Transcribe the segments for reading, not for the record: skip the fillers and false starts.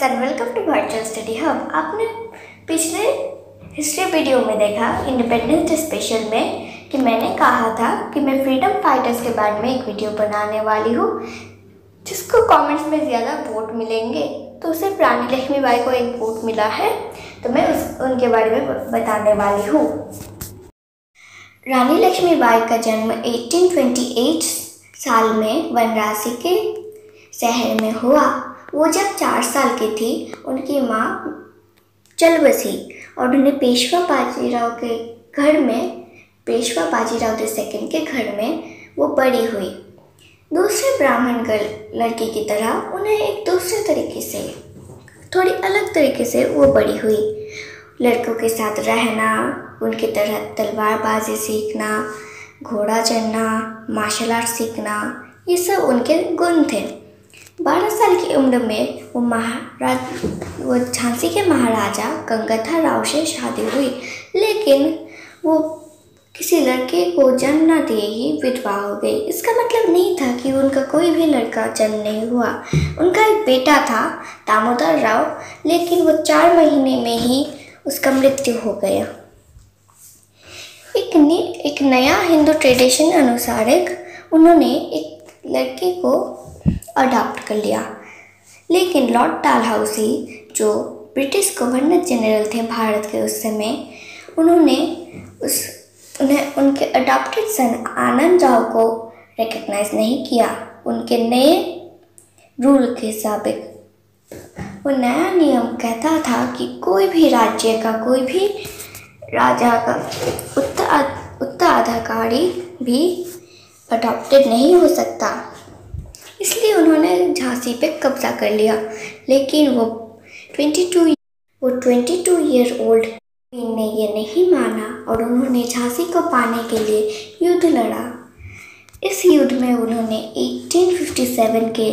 And welcome to virtual study hub. आपने पिछले history video में देखा इंडिपेंडेंस डे स्पेशल में कि मैंने कहा था कि मैं फ्रीडम फाइटर्स के बारे में एक वीडियो बनाने वाली हूँ। जिसको कमेंट्स में ज़्यादा वोट मिलेंगे तो सिर्फ रानी लक्ष्मीबाई को एक वोट मिला है, तो मैं उनके बारे में बताने वाली हूँ। रानी लक्ष्मीबाई का जन्म 1828 साल में वाराणसी के शहर में हुआ। वो जब 4 साल की थी उनकी माँ चल बसी और उन्हें पेशवा बाजीराव के घर में, पेशवा बाजीराव II के घर में वो बड़ी हुई। दूसरे ब्राह्मण लड़की की तरह उन्हें एक दूसरे तरीके से, थोड़ी अलग तरीके से वो बड़ी हुई। लड़कों के साथ रहना, उनकी तरह तलवारबाजी सीखना, घोड़ा चढ़ना, मार्शल आर्ट सीखना, ये सब उनके गुण थे। 12 साल की उम्र में वो झांसी के महाराजा गंगाधर राव से शादी हुई, लेकिन वो किसी लड़के को जन्म न दिए ही विधवा हो गई। इसका मतलब नहीं था कि उनका कोई भी लड़का जन्म नहीं हुआ। उनका एक बेटा था दामोदर राव, लेकिन वो 4 महीने में ही उसका मृत्यु हो गया। एक नया हिंदू ट्रेडिशन अनुसार उन्होंने एक लड़के को अडॉप्ट कर लिया, लेकिन लॉर्ड डालहौसी जो ब्रिटिश गवर्नर जनरल थे भारत के उस समय, उन्हें उनके अडॉप्टेड सन आनंद राव को रिकग्नाइज नहीं किया। उनके नए रूल के मुताबिक वो नया नियम कहता था कि कोई भी राज्य का, कोई भी राजा का उत्तराधिकारी भी अडॉप्टेड नहीं हो सकता। इसलिए उन्होंने झांसी पे कब्जा कर लिया, लेकिन वो 22 ईयर ओल्ड ने ये नहीं माना और उन्होंने झांसी को पाने के लिए युद्ध लड़ा। इस युद्ध में उन्होंने 1857 के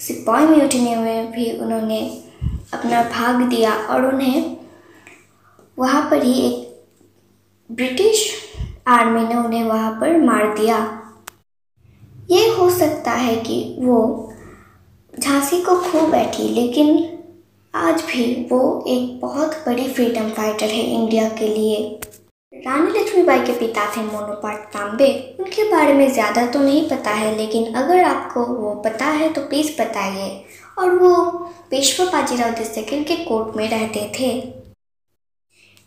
सिपाही म्यूटिनी में भी उन्होंने अपना भाग दिया और उन्हें वहाँ पर ही एक ब्रिटिश आर्मी ने उन्हें वहाँ पर मार दिया। ये हो सकता है कि वो झांसी को खो बैठी, लेकिन आज भी वो एक बहुत बड़ी फ्रीडम फाइटर है इंडिया के लिए। रानी लक्ष्मीबाई के पिता थे मोनोपाट तांबे। उनके बारे में ज़्यादा तो नहीं पता है, लेकिन अगर आपको वो पता है तो प्लीज़ बताइए। और वो पेशवा बाजीराव II के कोर्ट में रहते थे।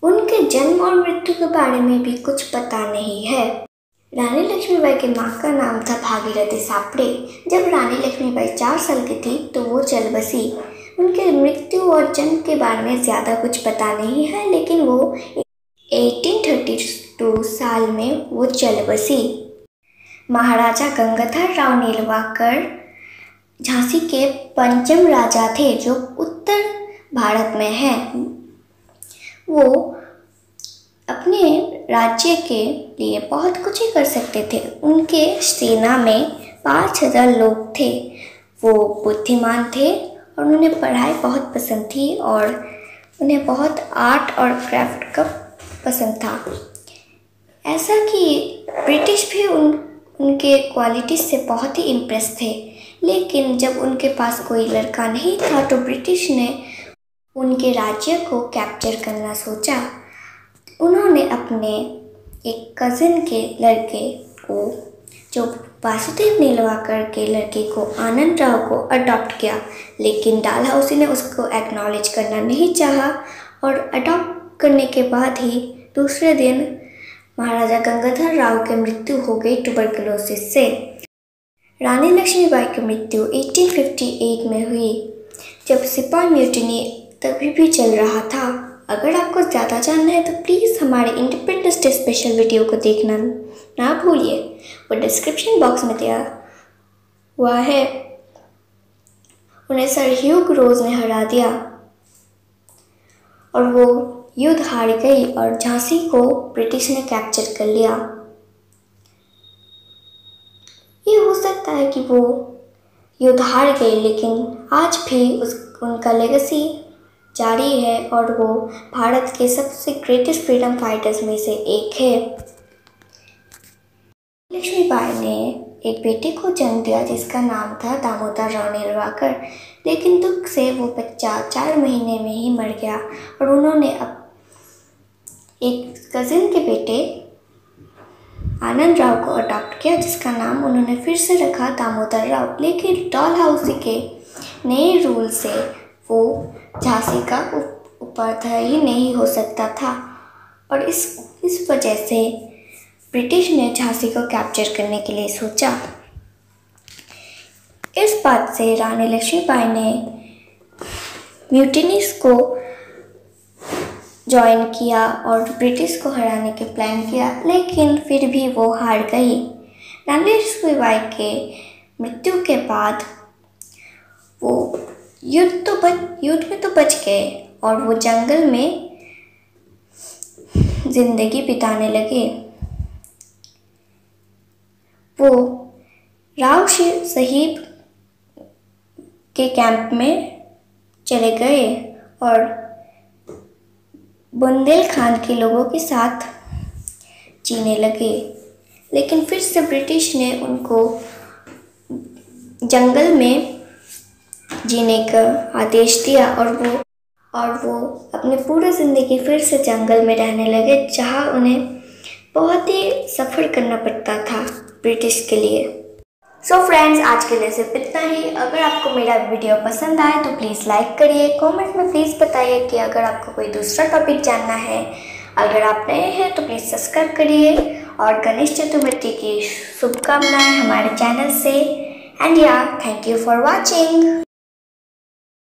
उनके जन्म और मृत्यु के बारे में भी कुछ पता नहीं है। रानी लक्ष्मीबाई के माँ का नाम था भागीरथी सापड़े। जब रानी लक्ष्मीबाई 4 साल की थी तो वो चल बसी। उनके मृत्यु और जन्म के बारे में ज़्यादा कुछ पता नहीं है, लेकिन वो 1832 साल में वो चल बसी। महाराजा गंगाधर राव नीलवाकर झांसी के 5वे राजा थे जो उत्तर भारत में हैं। वो अपने राज्य के लिए बहुत कुछ ही कर सकते थे। उनके सेना में 5000 लोग थे। वो बुद्धिमान थे और उन्हें पढ़ाई बहुत पसंद थी और उन्हें बहुत आर्ट और क्राफ्ट का पसंद था। ऐसा कि ब्रिटिश भी उनके क्वालिटीज से बहुत ही इम्प्रेस थे। लेकिन जब उनके पास कोई लड़का नहीं था तो ब्रिटिश ने उनके राज्य को कैप्चर करना सोचा। उन्होंने अपने एक कज़न के लड़के को, जो वासुदेव नीलवाकर के लड़के को, आनंद राव को अडॉप्ट किया, लेकिन डालहौसी ने उसको एक्नॉलेज करना नहीं चाहा और अडॉप्ट करने के बाद ही दूसरे दिन महाराजा गंगाधर राव की मृत्यु हो गई ट्यूबरकुलोसिस से। रानी लक्ष्मीबाई की मृत्यु 1858 में हुई, जब सिपाही म्यूटिनी तभी भी चल रहा था। अगर आपको ज़्यादा जानना है तो प्लीज़ हमारे इंडिपेंडेंस डे स्पेशल वीडियो को देखना ना भूलिए। वो डिस्क्रिप्शन बॉक्स में दिया हुआ है। उन्हें सर ह्यूग रोज ने हरा दिया और वो युद्ध हार गई और झांसी को ब्रिटिश ने कैप्चर कर लिया। ये हो सकता है कि वो युद्ध हार गई, लेकिन आज भी उनका लेगेसी जारी है और वो भारत के सबसे ग्रेटेस्ट फ्रीडम फाइटर्स में से एक है। लक्ष्मीबाई ने एक बेटे को जन्म दिया जिसका नाम था दामोदर राव नीलवाकर। लेकिन दुख से वो बच्चा 4 महीने में ही मर गया और उन्होंने अब एक कज़िन के बेटे आनंद राव को अडॉप्ट किया, जिसका नाम उन्होंने फिर से रखा दामोदर राव। लेकिन डॉल हाउस के नए रूल से वो झांसी का उपाध्याय नहीं हो सकता था और इस वजह से ब्रिटिश ने झांसी को कैप्चर करने के लिए सोचा। इस बात से रानी लक्ष्मीबाई ने म्यूटिनीज को ज्वाइन किया और ब्रिटिश को हराने के प्लान किया, लेकिन फिर भी वो हार गई। रानी लक्ष्मीबाई के मृत्यु के बाद वो युद्ध में तो बच गए और वो जंगल में जिंदगी बिताने लगे। वो राव साहिब के कैंप में चले गए और बुंदेलखंड के लोगों के साथ जीने लगे। लेकिन फिर से ब्रिटिश ने उनको जंगल में जीने का आदेश दिया और वो अपनी पूरी ज़िंदगी फिर से जंगल में रहने लगे, जहाँ उन्हें बहुत ही सफ़र करना पड़ता था ब्रिटिश के लिए। सो फ्रेंड्स, आज के लिए सिर्फ इतना ही। अगर आपको मेरा वीडियो पसंद आए तो प्लीज़ लाइक करिए। कमेंट में प्लीज़ बताइए कि अगर आपको कोई दूसरा टॉपिक जानना है। अगर आप नए हैं तो प्लीज़ सब्सक्राइब करिए और गणेश चतुर्थी की शुभकामनाएं हमारे चैनल से। एंड या, थैंक यू फॉर वॉचिंग।